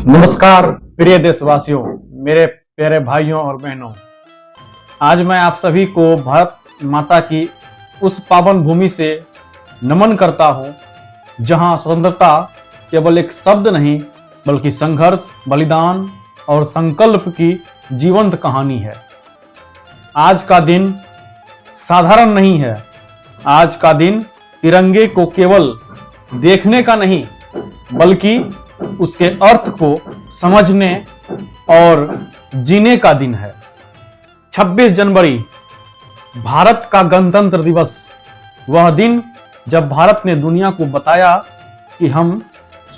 नमस्कार प्रिय देशवासियों, मेरे प्यारे भाइयों और बहनों। आज मैं आप सभी को भारत माता की उस पावन भूमि से नमन करता हूं जहां स्वतंत्रता केवल एक शब्द नहीं बल्कि संघर्ष, बलिदान और संकल्प की जीवंत कहानी है। आज का दिन साधारण नहीं है। आज का दिन तिरंगे को केवल देखने का नहीं बल्कि उसके अर्थ को समझने और जीने का दिन है। 26 जनवरी भारत का गणतंत्र दिवस, वह दिन जब भारत ने दुनिया को बताया कि हम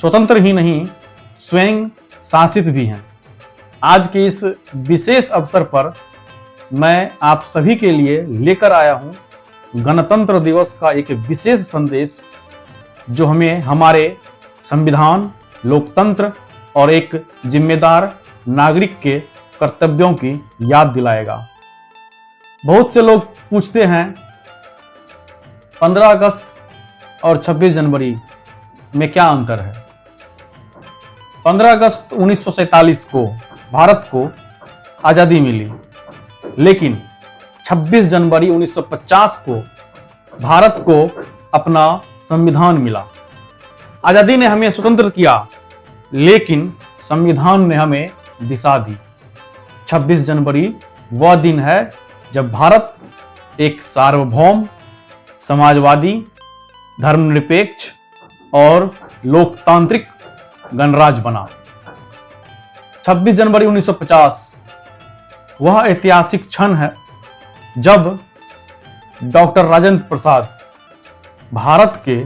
स्वतंत्र ही नहीं स्वयं शासित भी हैं। आज के इस विशेष अवसर पर मैं आप सभी के लिए लेकर आया हूं गणतंत्र दिवस का एक विशेष संदेश जो हमें हमारे संविधान, लोकतंत्र और एक जिम्मेदार नागरिक के कर्तव्यों की याद दिलाएगा। बहुत से लोग पूछते हैं 15 अगस्त और 26 जनवरी में क्या अंतर है। 15 अगस्त 1947 को भारत को आजादी मिली, लेकिन 26 जनवरी 1950 को भारत को अपना संविधान मिला। आजादी ने हमें स्वतंत्र किया, लेकिन संविधान ने हमें दिशा दी। 26 जनवरी वह दिन है जब भारत एक सार्वभौम, समाजवादी, धर्मनिरपेक्ष और लोकतांत्रिक गणराज्य बना। 26 जनवरी 1950 वह ऐतिहासिक क्षण है जब डॉक्टर राजेंद्र प्रसाद भारत के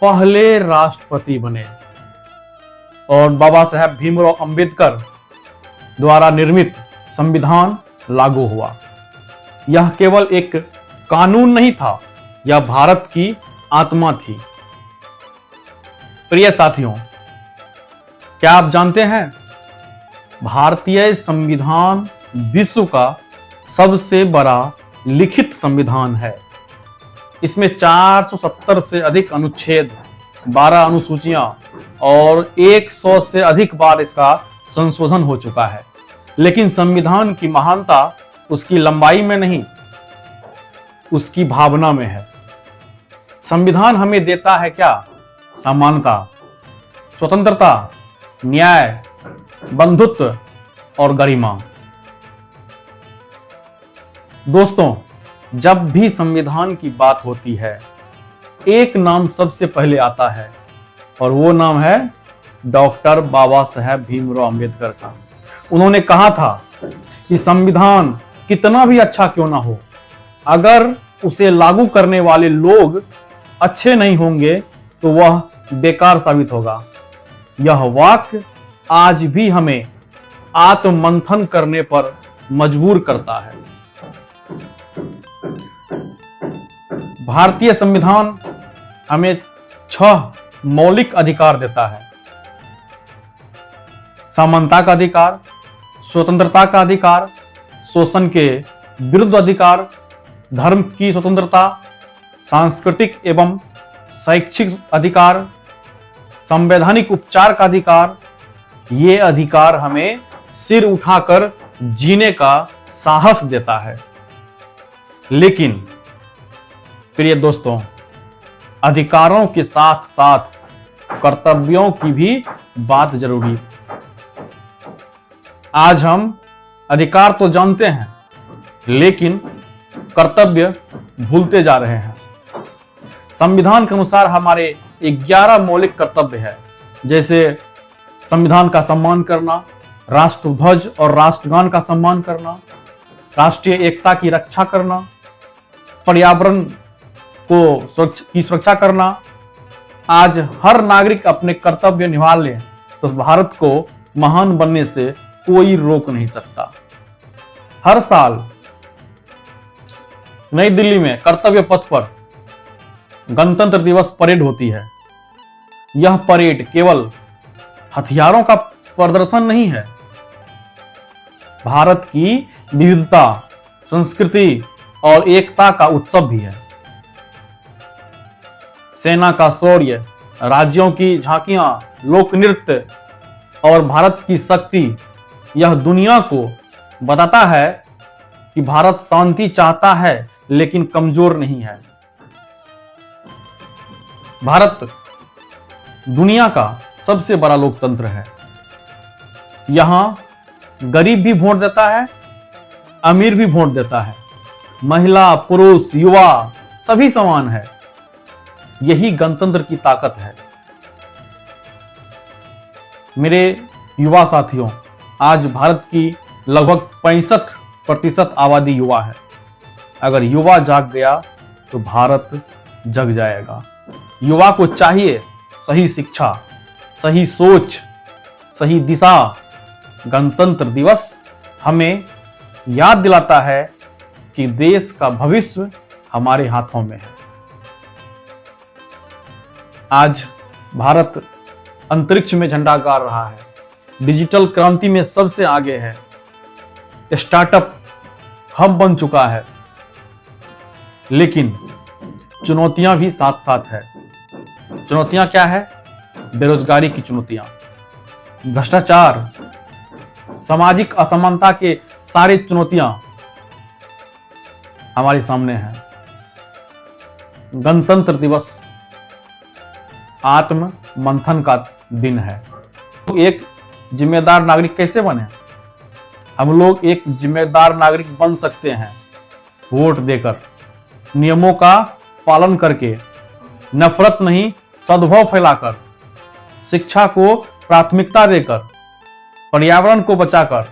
पहले राष्ट्रपति बने और बाबा साहेब भीमराव अंबेडकर द्वारा निर्मित संविधान लागू हुआ। यह केवल एक कानून नहीं था, यह भारत की आत्मा थी। प्रिय साथियों, क्या आप जानते हैं भारतीय संविधान विश्व का सबसे बड़ा लिखित संविधान है। इसमें 470 से अधिक अनुच्छेद, 12 अनुसूचियां और 100 से अधिक बार इसका संशोधन हो चुका है। लेकिन संविधान की महानता उसकी लंबाई में नहीं, उसकी भावना में है। संविधान हमें देता है क्या? समानता, स्वतंत्रता, न्याय, बंधुत्व और गरिमा। दोस्तों, जब भी संविधान की बात होती है, एक नाम सबसे पहले आता है और वो नाम है डॉक्टर बाबा साहेब भीमराव अंबेडकर का। उन्होंने कहा था कि संविधान कितना भी अच्छा क्यों ना हो, अगर उसे लागू करने वाले लोग अच्छे नहीं होंगे तो वह बेकार साबित होगा। यह वाक्य आज भी हमें आत्ममंथन करने पर मजबूर करता है। भारतीय संविधान हमें 6 मौलिक अधिकार देता है। समानता का अधिकार, स्वतंत्रता का अधिकार, शोषण के विरुद्ध अधिकार, धर्म की स्वतंत्रता, सांस्कृतिक एवं शैक्षिक अधिकार, संवैधानिक उपचार का अधिकार। ये अधिकार हमें सिर उठाकर जीने का साहस देता है। लेकिन प्रिय दोस्तों, अधिकारों के साथ साथ कर्तव्यों की भी बात जरूरी है। आज हम अधिकार तो जानते हैं, लेकिन कर्तव्य भूलते जा रहे हैं। संविधान के अनुसार हमारे 11 मौलिक कर्तव्य है, जैसे संविधान का सम्मान करना, राष्ट्रध्वज और राष्ट्रगान का सम्मान करना, राष्ट्रीय एकता की रक्षा करना, पर्यावरण की सुरक्षा करना। आज हर नागरिक अपने कर्तव्य निभा ले तो भारत को महान बनने से कोई रोक नहीं सकता। हर साल नई दिल्ली में कर्तव्य पथ पर गणतंत्र दिवस परेड होती है। यह परेड केवल हथियारों का प्रदर्शन नहीं है, भारत की विविधता, संस्कृति और एकता का उत्सव भी है। सेना का शौर्य, राज्यों की झांकियां, लोक नृत्य और भारत की शक्ति यह दुनिया को बताता है कि भारत शांति चाहता है लेकिन कमजोर नहीं है। भारत दुनिया का सबसे बड़ा लोकतंत्र है। यहां गरीब भी वोट देता है, अमीर भी वोट देता है, महिला पुरुष युवा सभी समान है। यही गणतंत्र की ताकत है। मेरे युवा साथियों, आज भारत की लगभग 65% आबादी युवा है। अगर युवा जाग गया तो भारत जग जाएगा। युवा को चाहिए सही शिक्षा, सही सोच, सही दिशा। गणतंत्र दिवस हमें याद दिलाता है कि देश का भविष्य हमारे हाथों में है। आज भारत अंतरिक्ष में झंडा गाड़ रहा है, डिजिटल क्रांति में सबसे आगे है, स्टार्टअप हब बन चुका है। लेकिन चुनौतियां भी साथ साथ है। चुनौतियां क्या है? बेरोजगारी की चुनौतियां, भ्रष्टाचार, सामाजिक असमानता के सारे चुनौतियां हमारे सामने हैं। गणतंत्र दिवस आत्म मंथन का दिन है। तो एक जिम्मेदार नागरिक कैसे बने? हम लोग एक जिम्मेदार नागरिक बन सकते हैं वोट देकर, नियमों का पालन करके, नफरत नहीं सद्भाव फैलाकर, शिक्षा को प्राथमिकता देकर, पर्यावरण को बचाकर,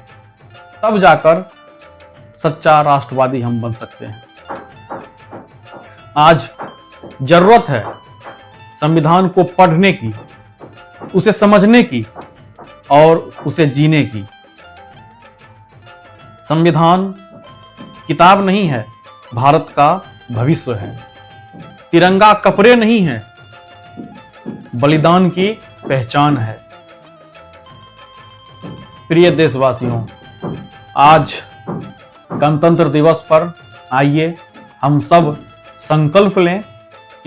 तब जाकर सच्चा राष्ट्रवादी हम बन सकते हैं। आज जरूरत है संविधान को पढ़ने की, उसे समझने की और उसे जीने की। संविधान किताब नहीं है, भारत का भविष्य है। तिरंगा कपड़े नहीं है, बलिदान की पहचान है। प्रिय देशवासियों, आज गणतंत्र दिवस पर आइए हम सब संकल्प लें,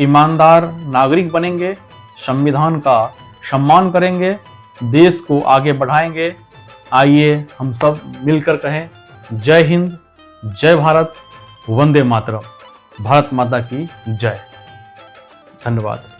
ईमानदार नागरिक बनेंगे, संविधान का सम्मान करेंगे, देश को आगे बढ़ाएंगे। आइए हम सब मिलकर कहें जय हिंद, जय भारत, वंदे मातरम। भारत माता की जय। धन्यवाद।